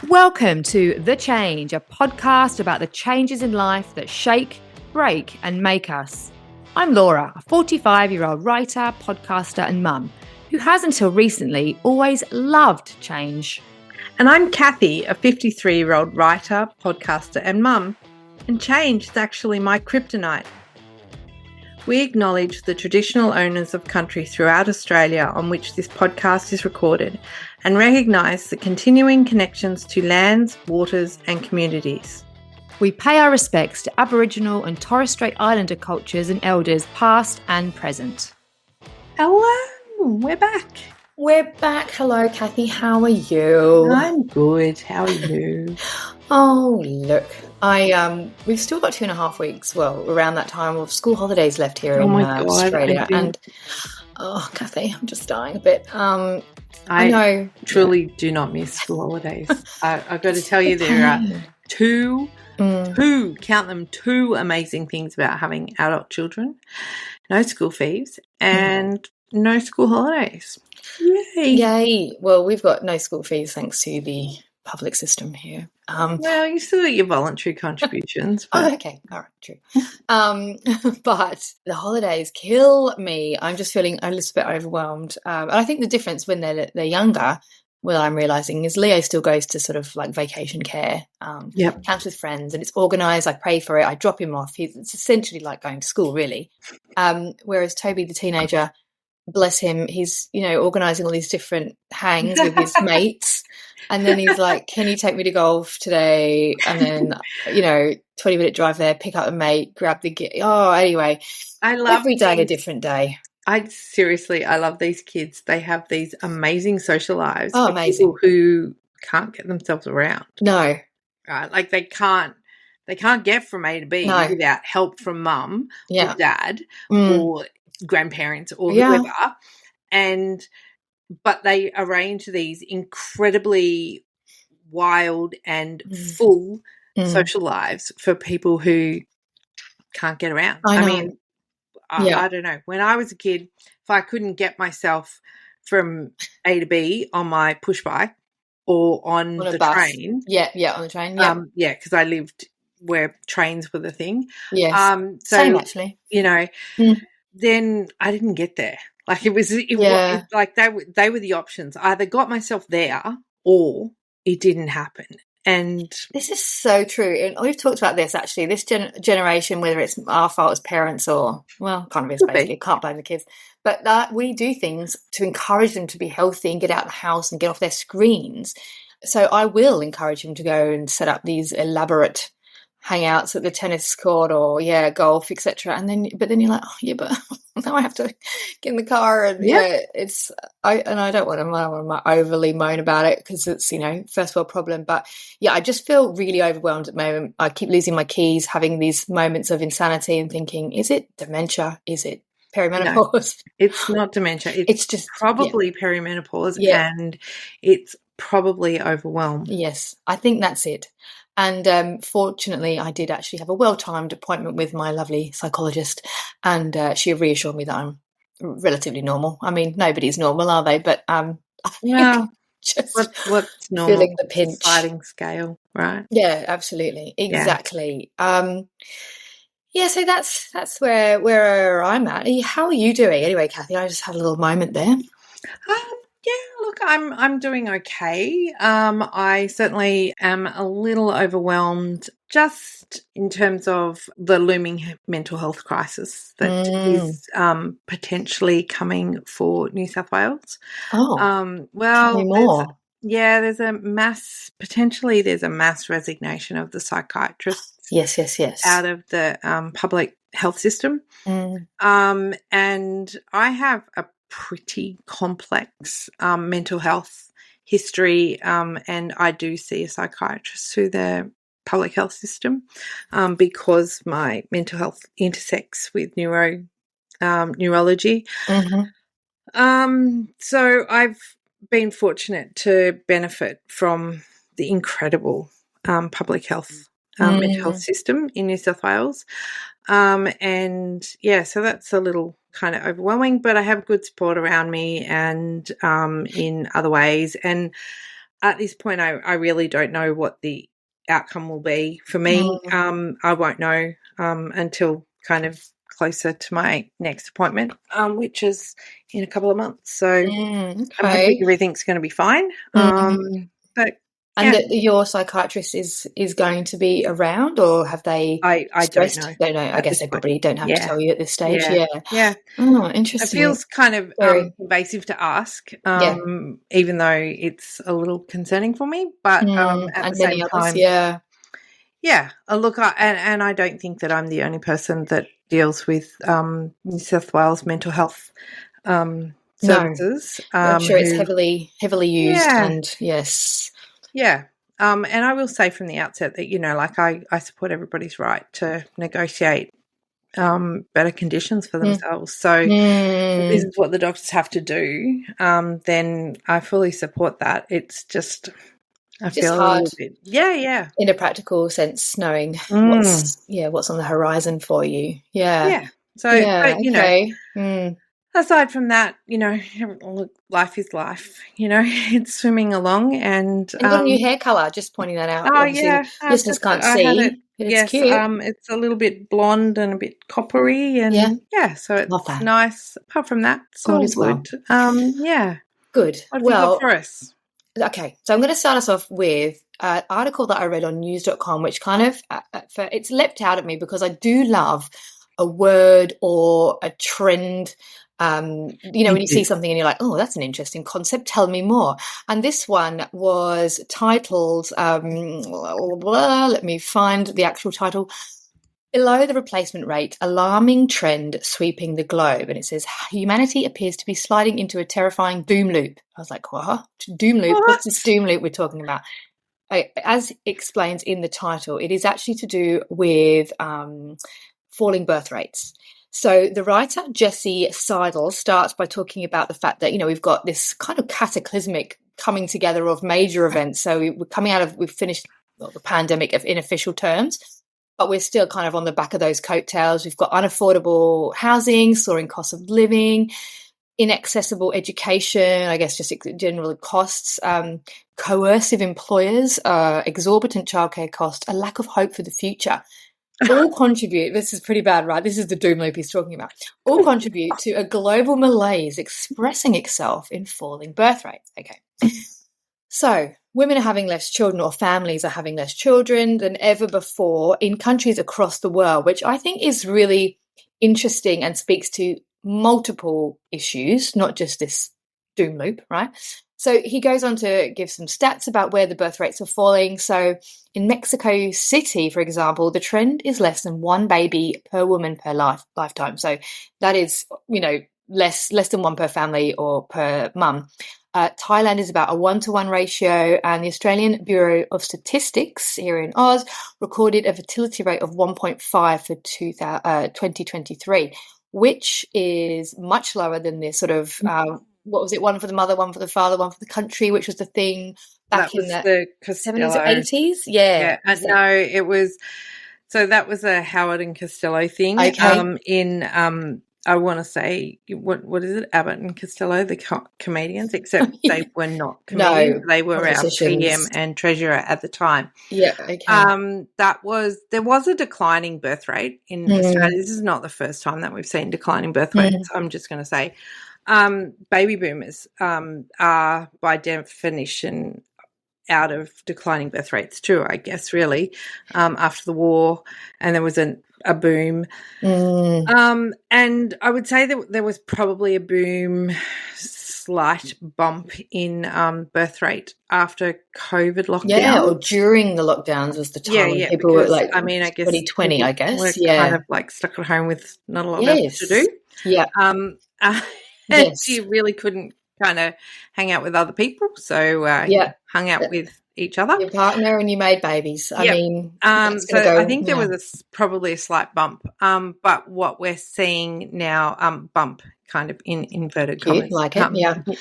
Welcome to The Change, a podcast about the changes in life that shake, break, and make us. I'm Laura, a 45-year-old writer, podcaster, and mum who has until recently always loved change. And I'm Cathy, a 53-year-old writer, podcaster, and mum, and change is actually my kryptonite. We acknowledge the traditional owners of country throughout Australia on which this podcast is recorded and recognise the continuing connections to lands, waters and communities. We pay our respects to Aboriginal and Torres Strait Islander cultures and elders past and present. Hello, we're back. We're back. Hello, Cathy. How are you? I'm good. How are you? Oh, look. We've still got 2.5 weeks, well, around that time of school holidays left here in Australia. And, Cathy, I'm just dying a bit. I know. Truly do not miss school holidays. I've got to tell you, there are two, count them, two amazing things about having adult children. No school fees and no school holidays. Yay. Yay. Well, we've got no school fees thanks to the public system here. Well, you still got your voluntary contributions. But... Oh, okay. All right, true. But the holidays kill me. I'm just feeling a little bit overwhelmed. And I think the difference when they're younger, well, I'm realising, is Leo still goes to sort of like vacation care, camps with friends, and it's organised. I pay for it. I drop him off. It's essentially like going to school, really. Whereas Toby, the teenager, bless him, he's, organising all these different hangs with his mates. And then he's like, can you take me to golf today? And then, 20-minute drive there, pick up a mate, grab the anyway. I love every day a different day. I love these kids. They have these amazing social lives. Oh, amazing. People who can't get themselves around. No. Right? Like they can't get from A to B without help from mum or dad or grandparents or whoever. But they arrange these incredibly wild and full social lives for people who can't get around. I mean, I don't know. When I was a kid, if I couldn't get myself from A to B on my push bike or on the train. Yeah, on the train. Yeah, because I lived where trains were the thing. Yes. Same actually. Then I didn't get there. Like it was like they were the options. I either got myself there or it didn't happen. And this is so true. And we've talked about this actually. This generation, whether it's our fault as parents or, well, kind of is basically, can't blame the kids. But we do things to encourage them to be healthy and get out of the house and get off their screens. So I will encourage them to go and set up these elaborate hangouts at the tennis court or golf, etc. And then you're like, but now I have to get in the car and I don't want to overly moan about it because it's first world problem. But I just feel really overwhelmed at the moment. I keep losing my keys, having these moments of insanity and thinking, is it dementia? Is it perimenopause? No, it's not dementia. It's just probably perimenopause and it's probably overwhelmed. Yes, I think that's it. And fortunately, I did actually have a well-timed appointment with my lovely psychologist, and she reassured me that I'm relatively normal. I mean, nobody's normal, are they? But just what's normal? Feeling the pinch, sliding scale, right? Yeah, absolutely, exactly. So that's where I'm at. How are you doing, anyway, Cathy? I just had a little moment there. Look, I'm doing okay. I certainly am a little overwhelmed just in terms of the looming mental health crisis that is potentially coming for New South Wales. Oh, tell me more. There's a mass resignation of the psychiatrists. Yes. Out of the public health system. And I have a pretty complex mental health history, and I do see a psychiatrist through the public health system because my mental health intersects with neurology. So I've been fortunate to benefit from the incredible public health mental health system in New South Wales. And so that's a little kind of overwhelming, but I have good support around me and in other ways. And at this point, I really don't know what the outcome will be for me. I won't know until kind of closer to my next appointment, which is in a couple of months. So I'm hoping everything's going to be fine. But your psychiatrist is going to be around, or have they? I don't know. Don't know. I guess they probably don't have to tell you at this stage. Yeah. Oh, interesting. It feels kind of invasive to ask, even though it's a little concerning for me. But at the same time, look, and I don't think that I'm the only person that deals with New South Wales mental health services. No. I'm sure it's heavily used, and yes. Yeah. And I will say from the outset that, like I support everybody's right to negotiate better conditions for themselves. So if this is what the doctors have to do, then I fully support that. It's just feel hard, a little bit, in a practical sense, knowing what's on the horizon for you. So but, aside from that, life is life. It's swimming along, and you got a new hair color. Just pointing that out. Oh yeah, listeners can't see. It's cute. It's a little bit blonde and a bit coppery, and so it's nice. Apart from that, it's all good. Good. What have you got for us? Okay, so I'm going to start us off with an article that I read on news.com, which kind of it's leapt out at me because I do love a word or a trend. When you see something and you're like, oh, that's an interesting concept, tell me more. And this one was titled, let me find the actual title, Below the Replacement Rate, Alarming Trend Sweeping the Globe. And it says, humanity appears to be sliding into a terrifying doom loop. I was like, what? Doom loop? What's this doom loop we're talking about? As it explains in the title, it is actually to do with falling birth rates. So the writer, Jessie Seidel, starts by talking about the fact that, we've got this kind of cataclysmic coming together of major events. So we've finished the pandemic in official terms, but we're still kind of on the back of those coattails. We've got unaffordable housing, soaring costs of living, inaccessible education, I guess just general costs, coercive employers, exorbitant childcare costs, a lack of hope for the future. All contribute, this is pretty bad, right? This is the doom loop he's talking about. All contribute to a global malaise expressing itself in falling birth rates. Okay. So women are having less children, or families are having less children than ever before in countries across the world, which I think is really interesting and speaks to multiple issues, not just this doom loop, right? So he goes on to give some stats about where the birth rates are falling. So in Mexico City, for example, the trend is less than one baby per woman per lifetime. So that is, less than one per family or per mum. Thailand is about a 1-to-1 ratio, and the Australian Bureau of Statistics here in Oz recorded a fertility rate of 1.5 for 2023, which is much lower than this sort of what was it? One for the mother, one for the father, one for the country, which was the thing back in the 70s or 80s. Yeah. No, it was. So that was a Howard and Costello thing. Okay. I want to say, what is it? Abbott and Costello, the comedians, except they were not comedians. No, they were our PM and treasurer at the time. Yeah, okay. There was a declining birth rate in Australia. This is not the first time that we've seen declining birth rates. I'm just going to say. Baby boomers are by definition out of declining birth rates too, I guess, really, after the war, and there was a boom. And I would say that there was probably a boom, slight bump in birth rate after COVID lockdown. Yeah, or during the lockdowns was the time when people were like, I guess 2020, I guess. We're kind of like stuck at home with not a lot else to do. Yeah. Yes. You really couldn't kind of hang out with other people, so you hung out with each other, your partner, and you made babies. I mean, so I think there was probably a slight bump, but what we're seeing now, bump kind of in inverted commas, like it,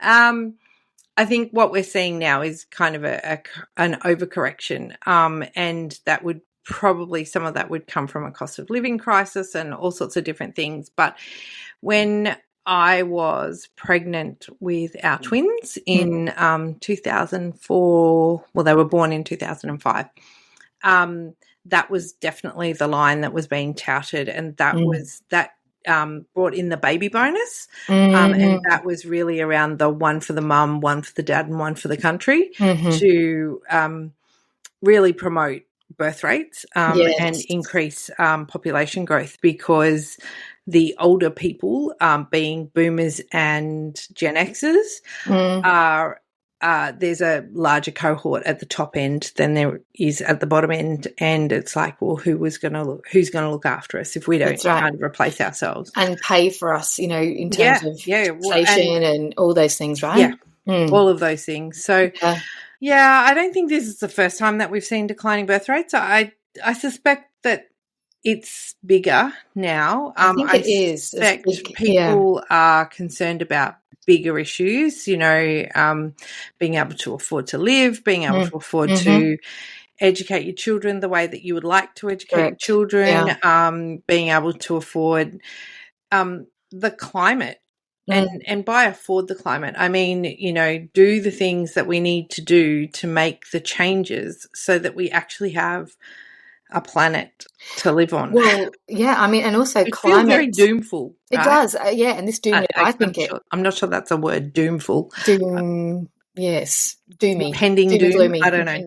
I think what we're seeing now is kind of an overcorrection, and that would probably, some of that would come from a cost of living crisis and all sorts of different things. But when I was pregnant with our twins in 2004. Well, they were born in 2005. That was definitely the line that was being touted, and that was that brought in the baby bonus, and that was really around the one for the mum, one for the dad, and one for the country to really promote birth rates and increase population growth, because the older people, being boomers and Gen Xers, are there's a larger cohort at the top end than there is at the bottom end, and it's like, well, who's going to look after us if we don't kind of replace ourselves and pay for us, in terms of taxation and all those things, right? All of those things. So I don't think this is the first time that we've seen declining birth rates. I suspect that it's bigger now. I think it is. Suspect people are concerned about bigger issues, being able to afford to live, being able to afford to educate your children the way that you would like to educate your children, being able to afford the climate. And by afford the climate, I mean, do the things that we need to do to make the changes so that we actually have a planet to live on. Well, I mean, and also it climate. Feels very doomful. It does, and this doom. I'm not sure that's a word. Doomful. Doom. Yes, doomy. Impending doom. Gloomy. I don't know.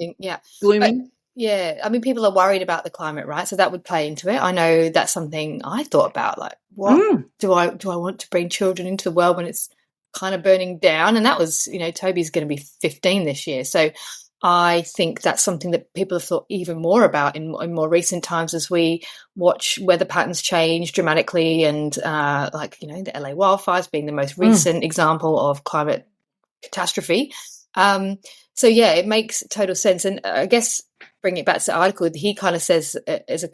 Gloomy. I mean, people are worried about the climate, right? So that would play into it. I know that's something I thought about. Like, what do I want to bring children into the world when it's kind of burning down? And that was, Toby's going to be 15 this year, so I think that's something that people have thought even more about in more recent times as we watch weather patterns change dramatically, and the LA wildfires being the most recent example of climate catastrophe. It makes total sense. And I guess bring it back to the article, he kind of says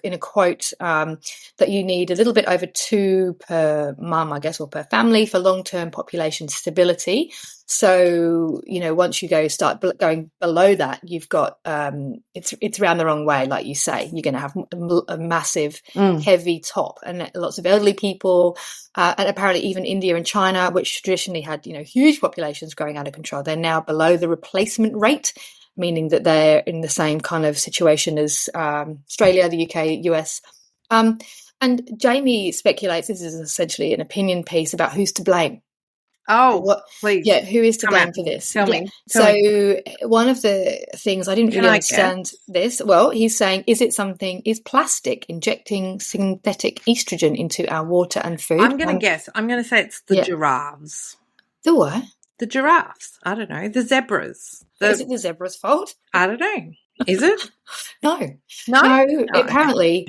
in a quote that you need a little bit over 2 per mum, I guess, or per family for long-term population stability. So, once you start going below that, you've got it's around the wrong way, like you say. You're going to have a massive, heavy top, and lots of elderly people, and apparently even India and China, which traditionally had huge populations growing out of control, they're now below the replacement rate, meaning that they're in the same kind of situation as Australia, the UK, US. And Jamie speculates this is essentially an opinion piece about who's to blame. Oh, please. Yeah, who is to blame for this? Tell me. One of the things I didn't really understand this. Well, he's saying, is plastic injecting synthetic estrogen into our water and food? I'm going to guess. I'm going to say it's the giraffes. The what? The giraffes. I don't know. The zebras. Is it the zebra's fault? I don't know. Is it? No. Apparently,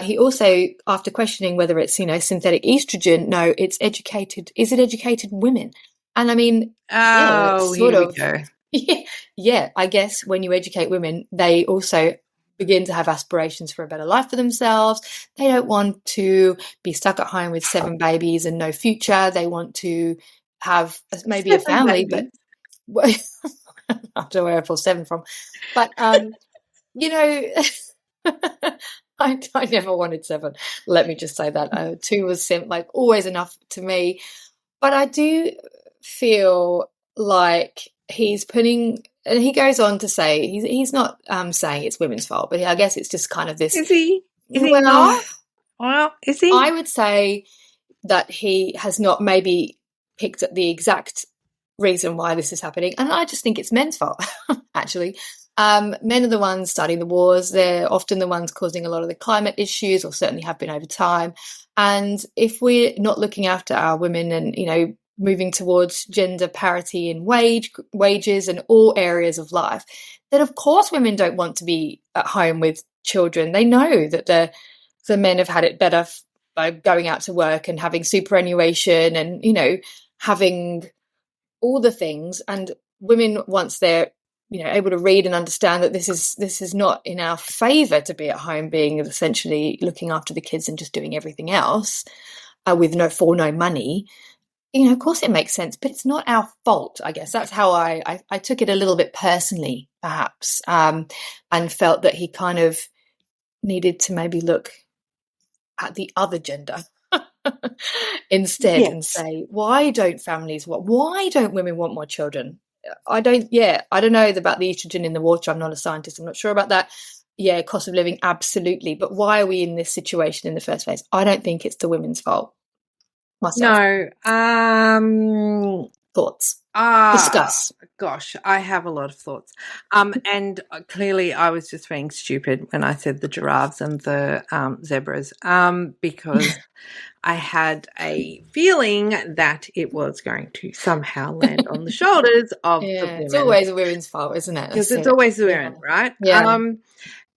he also, after questioning whether it's synthetic estrogen, no, it's educated. Is it educated women? And I mean, here we go. I guess when you educate women, they also begin to have aspirations for a better life for themselves. They don't want to be stuck at home with 7 babies and no future. They want to have maybe 7 a family, babies. But. I don't know where I pulled 7 from, but I never wanted 7. Let me just say that 2 was always enough to me. But I do feel like he's putting, and he goes on to say he's not saying it's women's fault, but I guess it's just kind of this. Is he? Is he not? Well, is he? I would say that he has not maybe picked at the exact reason why this is happening, and I just think it's men's fault. Actually, men are the ones starting the wars. They're often the ones causing a lot of the climate issues, or certainly have been over time. And if we're not looking after our women and moving towards gender parity in wages and all areas of life, then of course women don't want to be at home with children. They know that the men have had it better by going out to work and having superannuation and having all the things, and women, once they're able to read and understand that this is not in our favor to be at home being essentially looking after the kids and just doing everything else with no money, of course it makes sense, but it's not our fault. I guess that's how I took it a little bit personally, perhaps, and felt that he kind of needed to maybe look at the other gender instead and say, why don't women want more children? I don't know about the estrogen in the water. I'm not a scientist. I'm not sure about that. Yeah, cost of living, absolutely. But why are we in this situation in the first place? I don't think it's the women's fault. Myself. No. Thoughts? Discuss. Gosh, I have a lot of thoughts. And clearly I was just being stupid when I said the giraffes and the zebras, because I had a feeling that it was going to somehow land on the shoulders of the women. It's always a women's fault, isn't it? Because it's always the women, right? Yeah.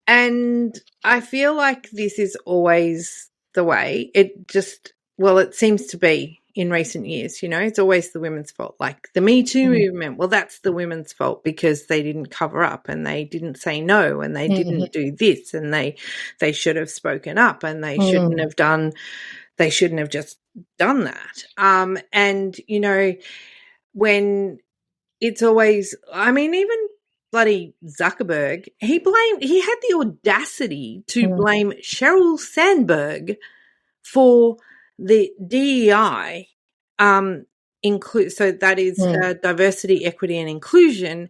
And I feel like this is always the way. It seems to be in recent years, it's always the women's fault. Like the Me Too movement, well, that's the women's fault because they didn't cover up and they didn't say no and they didn't do this and they should have spoken up and they shouldn't have just done that. And, when it's always, even bloody Zuckerberg, he had the audacity to blame Sheryl Sandberg for the DEI, so that is diversity, equity, and inclusion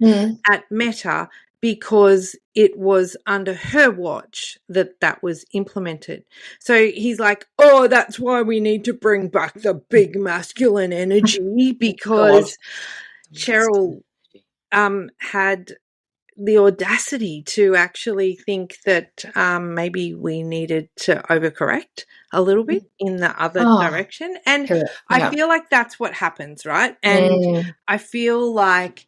at Meta, because it was under her watch that was implemented. So he's like, oh, that's why we need to bring back the big masculine energy, because Cheryl had the audacity to actually think that maybe we needed to overcorrect a little bit in the other direction. And I feel like that's what happens, right? And I feel like,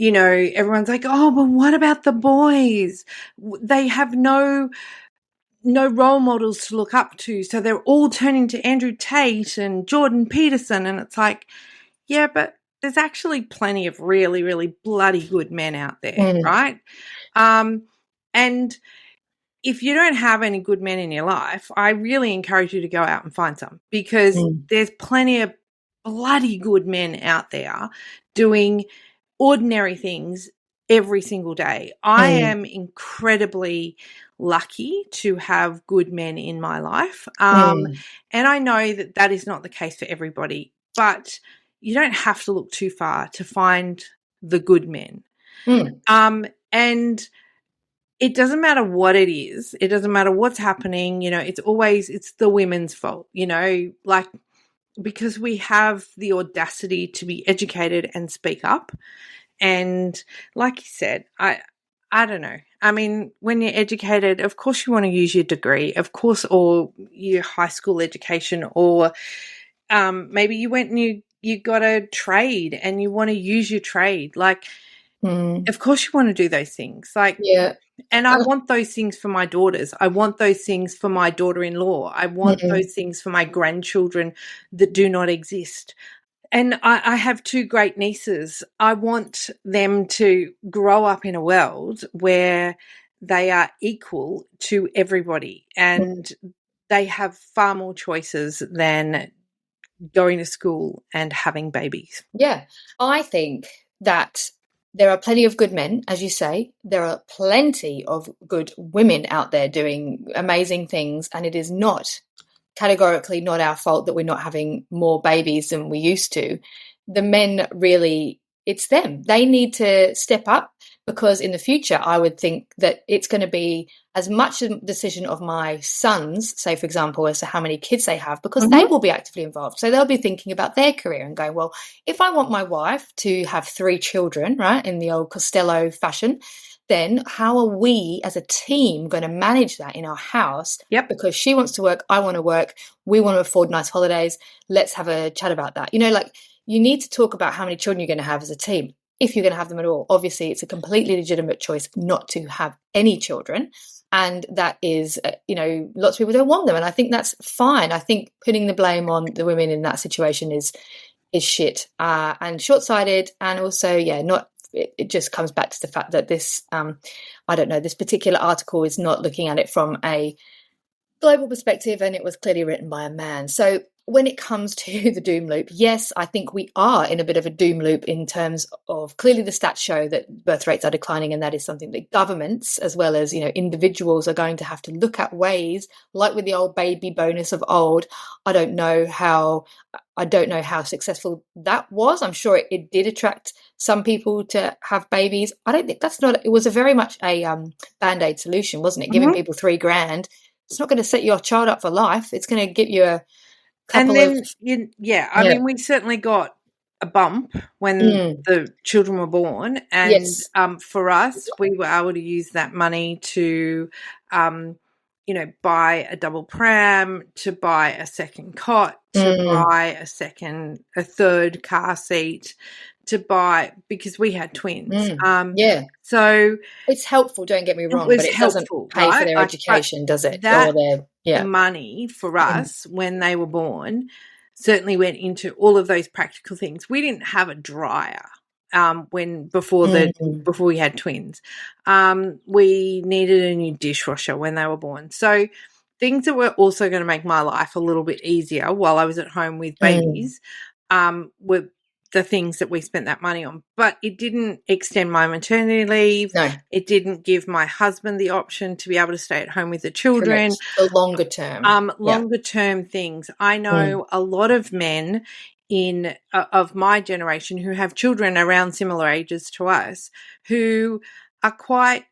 everyone's like, oh, but what about the boys? They have no role models to look up to. So they're all turning to Andrew Tate and Jordan Peterson. And it's like, yeah, but there's actually plenty of really, really bloody good men out there, right? And if you don't have any good men in your life, I really encourage you to go out and find some, because there's plenty of bloody good men out there doing ordinary things every single day. I am incredibly lucky to have good men in my life. And I know that is not the case for everybody, but you don't have to look too far to find the good men. And it doesn't matter what it is. It doesn't matter what's happening. It's the women's fault, because we have the audacity to be educated and speak up. And like you said, I don't know. When you're educated, of course you want to use your degree, of course, or your high school education, or maybe you went and you got a trade and you want to use your trade. Of course you want to do those things. And I want those things for my daughters. I want those things for my daughter-in-law. I want those things for my grandchildren that do not exist. And I have two great nieces. I want them to grow up in a world where they are equal to everybody and they have far more choices than going to school and having babies. Yeah, I think that there are plenty of good men, as you say. There are plenty of good women out there doing amazing things, and it is categorically not our fault that we're not having more babies than we used to. The men really, it's them. They need to step up, because in the future, I would think that it's going to be as much a decision of my sons, say, for example, as to how many kids they have, because they will be actively involved. So they'll be thinking about their career and going, well, if I want my wife to have 3 children, right, in the old Costello fashion, then how are we as a team going to manage that in our house? Yep. Because she wants to work, I want to work, we want to afford nice holidays. Let's have a chat about that. You need to talk about how many children you're going to have as a team, if you're going to have them at all. Obviously, it's a completely legitimate choice not to have any children. And that is, lots of people don't want them. And I think that's fine. I think putting the blame on the women in that situation is shit and short-sighted. And also, it just comes back to the fact that this, this particular article is not looking at it from a global perspective, and it was clearly written by a man. So when it comes to the doom loop, yes, I think we are in a bit of a doom loop in terms of clearly the stats show that birth rates are declining, and that is something that governments as well as, individuals are going to have to look at ways, like with the old baby bonus of old. I don't know how successful that was. I'm sure it did attract some people to have babies. I don't think it was a very much a Band-Aid solution, wasn't it? Giving people $3,000. It's not going to set your child up for life. It's going to give you a couple I mean, we certainly got a bump when the children were born, and for us, we were able to use that money to, buy a double pram, to buy a second cot, to buy a third car seat, because we had twins. So it's helpful. Don't get me wrong, but it doesn't pay for their education, does it? The money for us when they were born certainly went into all of those practical things. We didn't have a dryer before we had twins. We needed a new dishwasher when they were born. So things that were also going to make my life a little bit easier while I was at home with babies were the things that we spent that money on. But it didn't extend my maternity leave. No. It didn't give my husband the option to be able to stay at home with the children. Correct. The longer term. Longer term things. I know a lot of men of my generation who have children around similar ages to us who are quite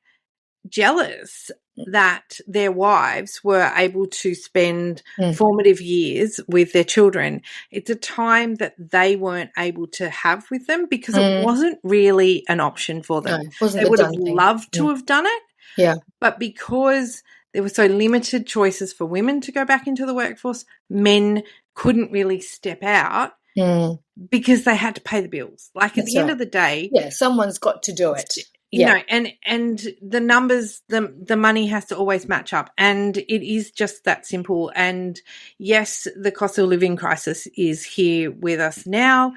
jealous that their wives were able to spend formative years with their children. It's a time that they weren't able to have with them because it wasn't really an option for them. No, they would have loved to have done it. Yeah. But because there were so limited choices for women to go back into the workforce, men couldn't really step out because they had to pay the bills. Like at the end of the day. Yeah, someone's got to do it. And the numbers, the money has to always match up, and it is just that simple. And yes, the cost of living crisis is here with us now,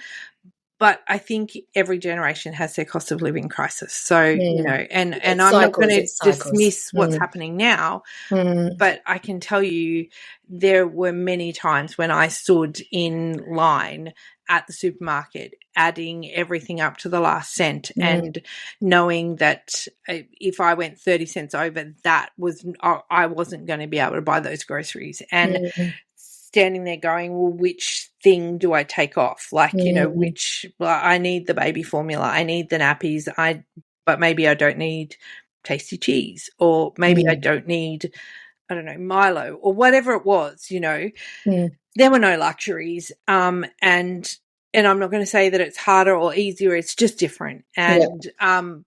but I think every generation has their cost of living crisis. So, and I'm not going to dismiss what's happening now, but I can tell you there were many times when I stood in line at the supermarket, adding everything up to the last cent and knowing that if I went 30 cents over, I wasn't going to be able to buy those groceries. And standing there going, well, which thing do I take off? Like, I need the baby formula, I need the nappies, but maybe I don't need tasty cheese, or maybe I don't need, I don't know, Milo or whatever it was, There were no luxuries. And I'm not going to say that it's harder or easier, it's just different. And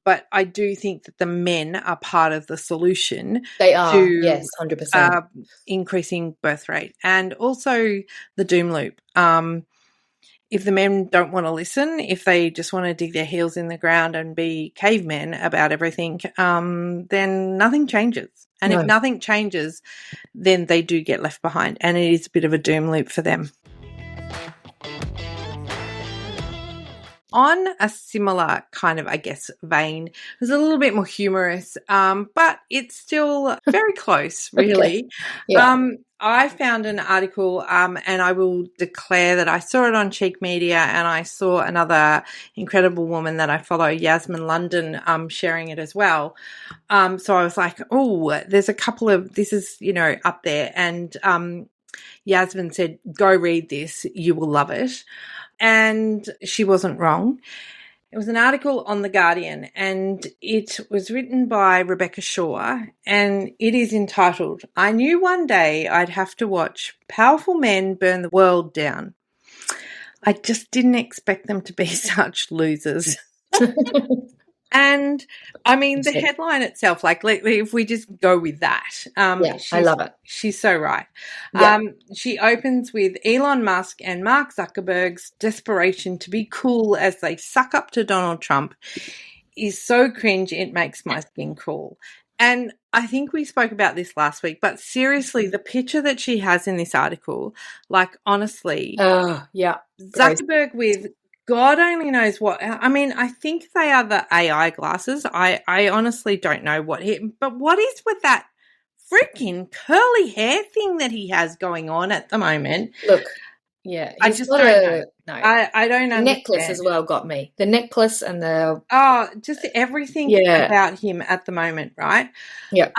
but I do think that the men are part of the solution. They are, yes, 100%. Increasing birth rate, and also the doom loop. If the men don't want to listen, if they just want to dig their heels in the ground and be cavemen about everything, then nothing changes. And if nothing changes, then they do get left behind, and it is a bit of a doom loop for them. On a similar kind of, I guess, vein, it was a little bit more humorous, but it's still very close, really. Okay. Yeah. I found an article, and I will declare that I saw it on Cheek Media, and I saw another incredible woman that I follow, Yasmin London, sharing it as well. So I was like, oh, there's a couple of, this is, up there. And Yasmin said, go read this, you will love it. And she wasn't wrong. It was an article on The Guardian, and it was written by Rebecca Shaw, and it is entitled, I Knew One Day I'd Have to Watch Powerful Men Burn the World Down. I just didn't expect them to be such losers. And, I mean, the headline itself, like, if we just go with that. I love it. She's so right. Yeah. She opens with Elon Musk and Mark Zuckerberg's desperation to be cool as they suck up to Donald Trump is so cringe it makes my skin crawl. And I think we spoke about this last week, but seriously, the picture that she has in this article, like, honestly, Zuckerberg with God only knows what. I mean, I think they are the AI glasses. I honestly don't know but what is with that freaking curly hair thing that he has going on at the moment? Look, Yeah, I just don't know. No, I don't understand. The necklace as well got me. The necklace and the just everything about him at the moment, right? Yeah.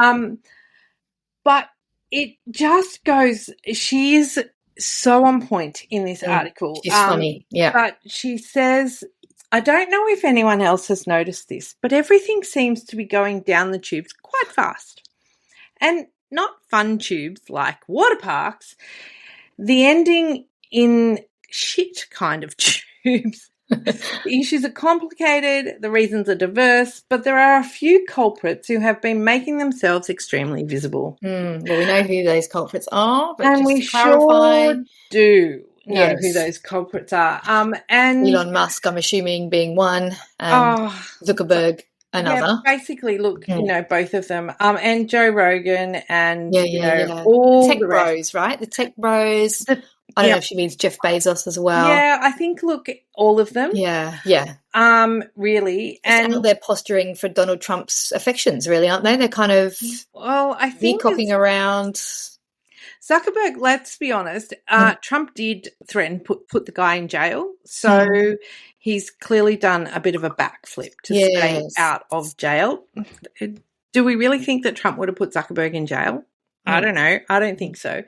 But it just goes. She is so on point in this article. She's funny, yeah. But she says, I don't know if anyone else has noticed this, but everything seems to be going down the tubes quite fast. And not fun tubes like water parks. The ending in shit kind of tubes. The issues are complicated, the reasons are diverse, but there are a few culprits who have been making themselves extremely visible. Well, we know who those culprits are, but and we sure do know who those culprits are. And Elon Musk, I'm assuming, being one, and Zuckerberg another. Yeah, basically, look, both of them. And Joe Rogan and all the tech bros, right? The tech bros. I don't know if she means Jeff Bezos as well. Yeah, I think, look, all of them. Yeah. Really. And they're posturing for Donald Trump's affections, really, aren't they? They're kind of I think peacocking around. Zuckerberg, let's be honest, Trump did threaten put the guy in jail. So he's clearly done a bit of a backflip to stay out of jail. Do we really think that Trump would have put Zuckerberg in jail? I don't know. I don't think so.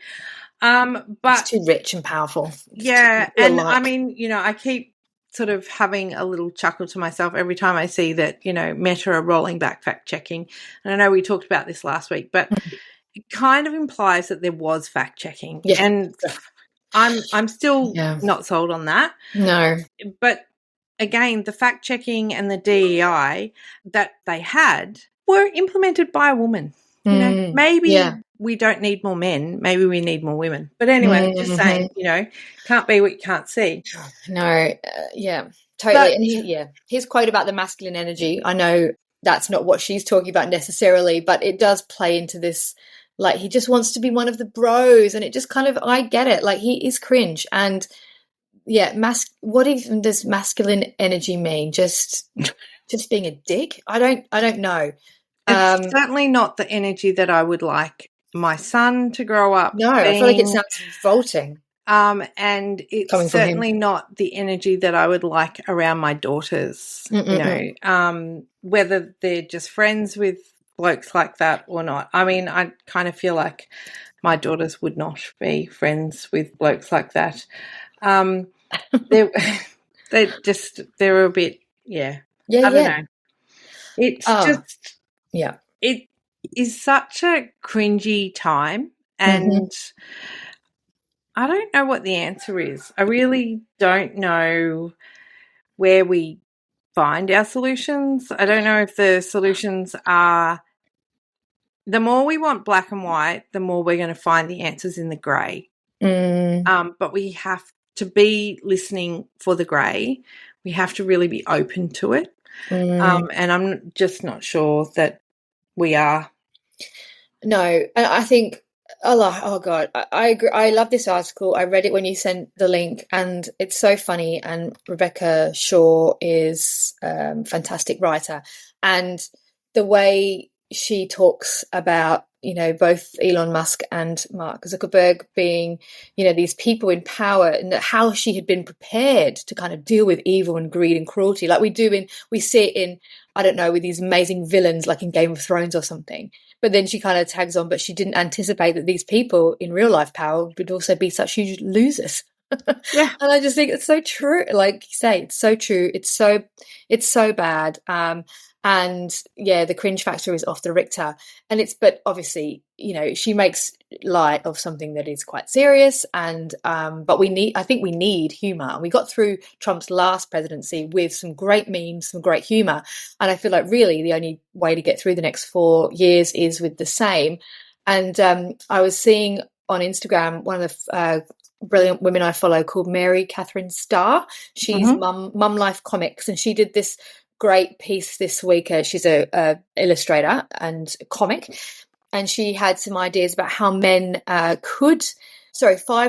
But he's too rich and powerful. Yeah. And I mean, I keep sort of having a little chuckle to myself every time I see that, Meta are rolling back fact checking. And I know we talked about this last week, but it kind of implies that there was fact checking. Yeah. And I'm still not sold on that. No. But again, the fact checking and the DEI that they had were implemented by a woman. Maybe we don't need more men. Maybe we need more women. But anyway, just saying, can't be what you can't see. No, totally. But, his quote about the masculine energy, I know that's not what she's talking about necessarily, but it does play into this, like, he just wants to be one of the bros, and it just kind of, I get it. Like, he is cringe. And, what even does masculine energy mean? Just being a dick? I don't know. It's certainly not the energy that I would like my son to grow up. No, I feel like it sounds revolting. And it's certainly not the energy that I would like around my daughters. Whether they're just friends with blokes like that or not. I mean, I kind of feel like my daughters would not be friends with blokes like that. They're a bit, I don't know. It's just. Yeah. It is such a cringy time, and I don't know what the answer is. I really don't know where we find our solutions. I don't know if the solutions are the more we want black and white, the more we're going to find the answers in the grey. But we have to be listening for the grey. We have to really be open to it. And I'm just not sure that we are. No, and I think, oh God, I agree. I love this article. I read it when you sent the link, and it's so funny. And Rebecca Shaw is a fantastic writer, and the way she talks about, both Elon Musk and Mark Zuckerberg being, these people in power, and how she had been prepared to kind of deal with evil and greed and cruelty, like we see it in, I don't know, with these amazing villains like in Game of Thrones or something. But then she kind of tags on, but she didn't anticipate that these people in real life power would also be such huge losers. Yeah. And I just think it's so true. Like you say, it's so true. It's so bad. And the cringe factor is off the Richter. But obviously, she makes light of something that is quite serious. And, but I think we need humor. We got through Trump's last presidency with some great memes, some great humor. And I feel like really the only way to get through the next 4 years is with the same. And, I was seeing on Instagram, one of the, brilliant women I follow called Mary Catherine Starr. She's Mum Life Comics, and she did this great piece this week. She's a illustrator and comic, and she had some ideas about how men 5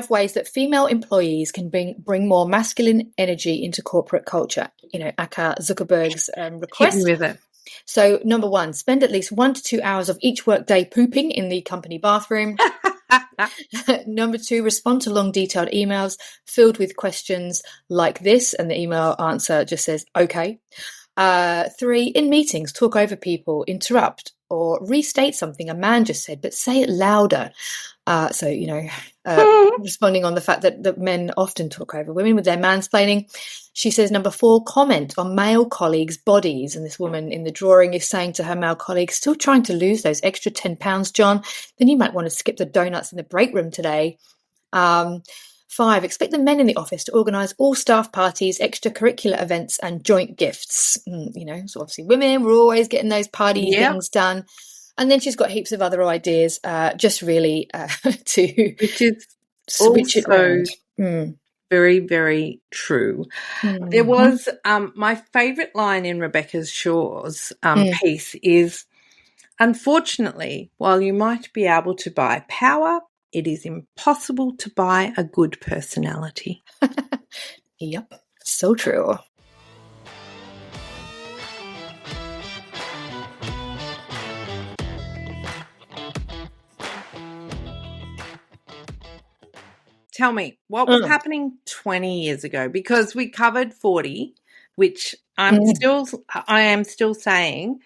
ways that female employees can bring more masculine energy into corporate culture. Aka Zuckerberg's request. Hit me with it. So, number 1, spend at least 1 to 2 hours of each workday pooping in the company bathroom. Number 2, respond to long, detailed emails filled with questions like this, and the email answer just says, okay. 3, in meetings, talk over people, interrupt, or restate something a man just said, but say it louder. Responding on the fact that men often talk over women with their mansplaining. She says, number 4, comment on male colleagues' bodies. And this woman in the drawing is saying to her male colleague, still trying to lose those extra 10 pounds, John? Then you might want to skip the donuts in the break room today. 5, expect the men in the office to organise all staff parties, extracurricular events and joint gifts. So obviously women, we're always getting those party things done. And then she's got heaps of other ideas, just really to switch it around. Very, very true. Mm-hmm. There was my favourite line in Rebecca Shaw's piece is, unfortunately, while you might be able to buy power, it is impossible to buy a good personality. Yep, so true. Tell me, what was happening 20 years ago? Because we covered 40, which I am still saying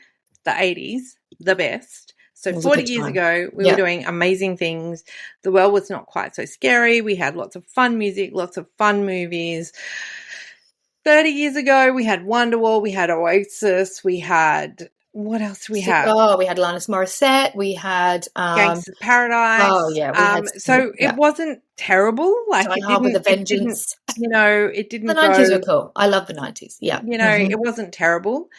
the 80s, the best. So 40 years ago, we were doing amazing things. The world was not quite so scary. We had lots of fun music, lots of fun movies. 30 years ago, we had Wonderwall, we had Oasis, we had... What else do we have? Oh, we had Alanis Morissette. We had Gangsters Paradise. Oh, yeah. It wasn't terrible. Like Die Hard with a Vengeance. It didn't. The 90s were cool. I love the 90s. Yeah. It wasn't terrible.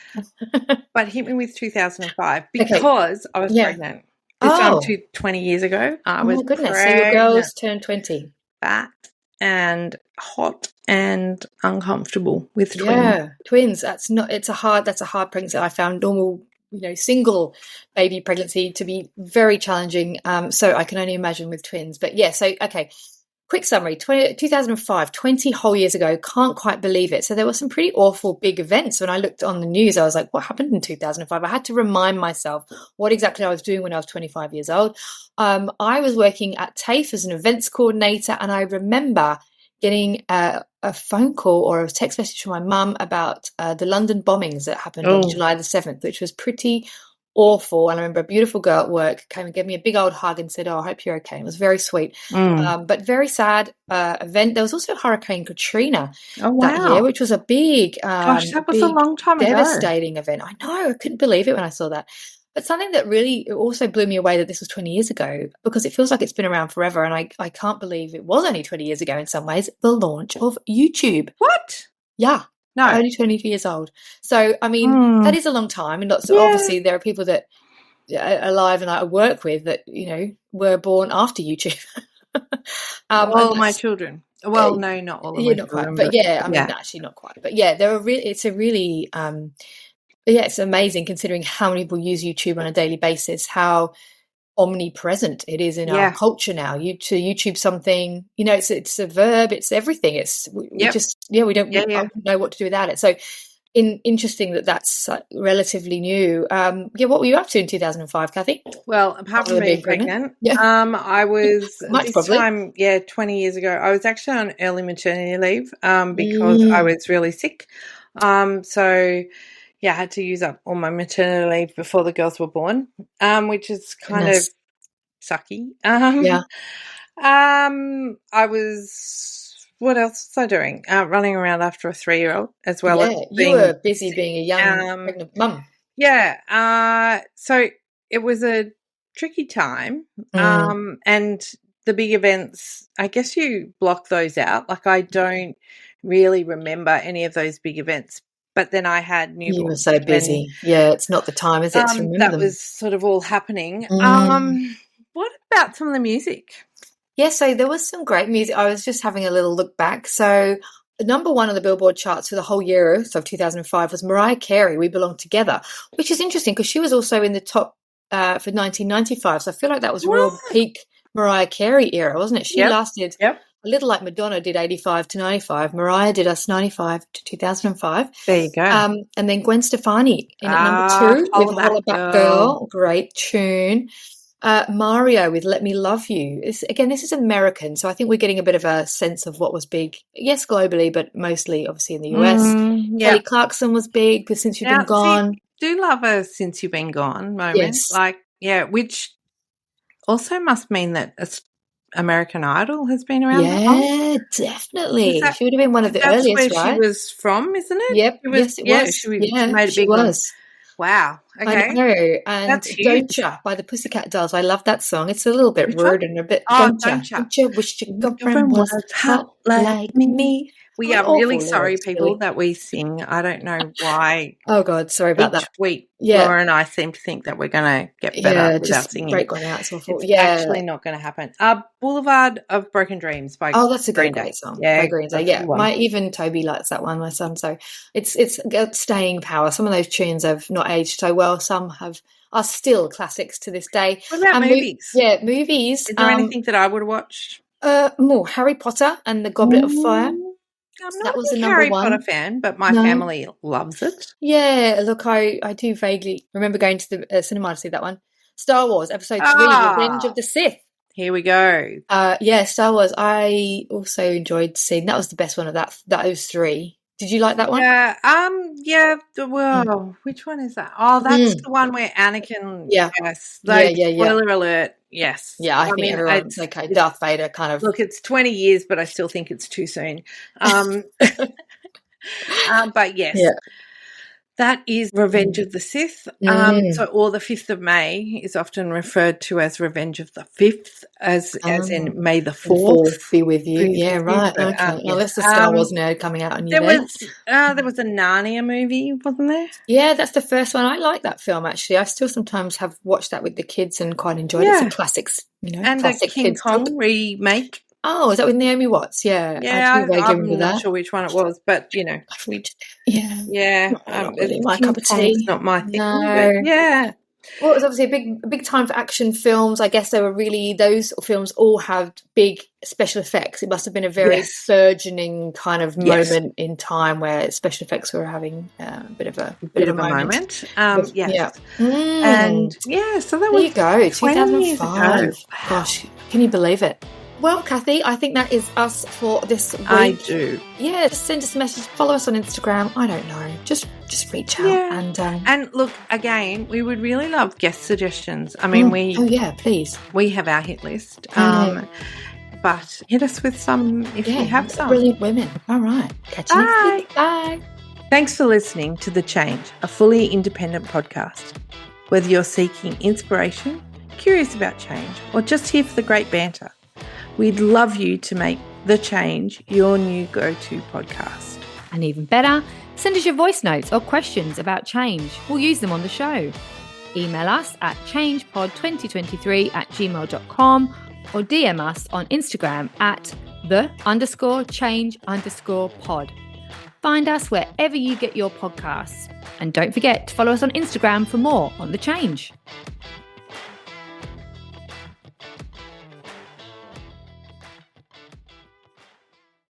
But hit me with 2005 because I was pregnant. This time 20 years ago. I was goodness. pregnant. So your girls turned 20. Fat and hot and uncomfortable with twins. Yeah, twins. That's a hard pregnancy. I found normal, single baby pregnancy to be very challenging. So I can only imagine with twins. But yeah, so okay. Quick summary, 2005, 20 whole years ago, can't quite believe it. So there were some pretty awful big events. When I looked on the news, I was like, what happened in 2005? I had to remind myself what exactly I was doing when I was 25 years old. I was working at TAFE as an events coordinator, and I remember getting a phone call or a text message from my mum about the London bombings that happened on July the 7th, which was pretty awful. And I remember a beautiful girl at work came and gave me a big old hug and said, I hope you're okay. It was very sweet, but very sad event. There was also Hurricane Katrina that year, which was a big, that was a long time devastating event. I know, I couldn't believe it when I saw that. But something that really also blew me away that this was 20 years ago, because it feels like it's been around forever, and I can't believe it was only 20 years ago in some ways, the launch of YouTube. What? Yeah. No. Only 20 years old. So, I mean, that is a long time. And obviously there are people that are alive and I work with that, were born after YouTube. All my children. Well, no, not all of my not children. Quite. But yeah, I mean, actually not quite. But yeah, it's a really, it's amazing considering how many people use YouTube on a daily basis, how omnipresent it is in our culture now. To YouTube something, it's a verb, it's everything. We don't know what to do without it. So interesting that's relatively new. What were you up to in 2005, Cathy? Well, apart from being pregnant, I was this time 20 years ago, I was actually on early maternity leave because I was really sick. I had to use up all my maternity leave before the girls were born, which is kind of sucky. What else was I doing? Running around after a 3-year-old as well. Yeah, you were busy being a young pregnant mum. Yeah. So it was a tricky time. And the big events, I guess you block those out. Like I don't really remember any of those big events. But then I had newborns. You were so busy. It's not the time, is it, to remember that them? was sort of all happening. What about some of the music? Yeah, so there was some great music. I was just having a little look back. So number 1 on the Billboard charts for the whole year of 2005 was Mariah Carey, We Belong Together, which is interesting because she was also in the top for 1995. So I feel like that was real peak Mariah Carey era, wasn't it? She lasted a little like Madonna did 85 to 95. Mariah did us 95 to 2005. There you go. And then Gwen Stefani in at number 2 with Holla Back Girl. Great tune. Mariah with Let Me Love You. This is American, so I think we're getting a bit of a sense of what was big. Yes, globally, but mostly obviously in the US. Kelly Clarkson was big with Since You've Been Gone. Do love a Since You've Been Gone moment. Yes. Which also must mean that American Idol has been around that long. Yeah, definitely. She would have been one of the earliest, right? That's where she was from, isn't it? Yep. Yes, it was. She made a big one. Wow. Okay. I know. And Don't Ya by the Pussycat Dolls. I love that song. It's a little bit rude and a bit Don't Ya wish your girlfriend was hot like me. We are really sorry, people, that we sing. I don't know why. Oh, God, sorry about that. Each week, Laura and I seem to think that we're going to get better with our singing. Break one out. It's awful. It's actually not going to happen. Boulevard of Broken Dreams by that's a great song. Yeah, by Green Day. Yeah, even Toby likes that one, my son. So it's got staying power. Some of those tunes have not aged so well. Some are still classics to this day. What about movies? Movies. Is there anything that I would have watched? More Harry Potter and the Goblet of Fire. I'm not a Harry Potter fan, but my family loves it. Yeah, look, I do vaguely remember going to the cinema to see that one. Star Wars Episode 3, Revenge of the Sith. Here we go. Star Wars. I also enjoyed seeing that. Was the best one of those three. Did you like that one? Yeah. Well, which one is that? Oh, that's the one where Anakin. Yeah. Yes. Spoiler alert. Yes. Yeah, I think everyone's okay. Darth Vader kind of. Look, it's 20 years, but I still think it's too soon. But yes. Yeah. That is Revenge of the Sith. Or the 5th of May is often referred to as Revenge of the 5th, as in May the 4th. Be with you. Yeah, right. Okay. Well, that's the Star Wars nerd coming out on you there. There was a Narnia movie, wasn't there? Yeah, that's the first one. I like that film, actually. I still sometimes have watched that with the kids and quite enjoyed it. It's a classics, And a King Kong remake. Oh, is that with Naomi Watts? Yeah. I'm not sure which one it was, but, Yeah. Not really my cup of tea. It's not my thing. No. Yeah. Well, it was obviously a big time for action films. I guess those films all have big special effects. It must have been a very burgeoning kind of moment in time where special effects were having a bit of a moment. Yes. And so that was, there you go, 2005. Wow. Gosh, can you believe it? Well, Cathy, I think that is us for this week. I do. Yeah, just send us a message. Follow us on Instagram. I don't know. Just reach out. Yeah. And look, again, we would really love guest suggestions. I mean, please. We have our hit list. But hit us with some if you have some. Brilliant women. All right. Catch you next week. Bye. Thanks for listening to The Change, a fully independent podcast. Whether you're seeking inspiration, curious about change, or just here for the great banter, we'd love you to make The Change your new go-to podcast. And even better, send us your voice notes or questions about change. We'll use them on the show. Email us at changepod2023@gmail.com or DM us on Instagram at _change_pod. Find us wherever you get your podcasts. And don't forget to follow us on Instagram for more on The Change.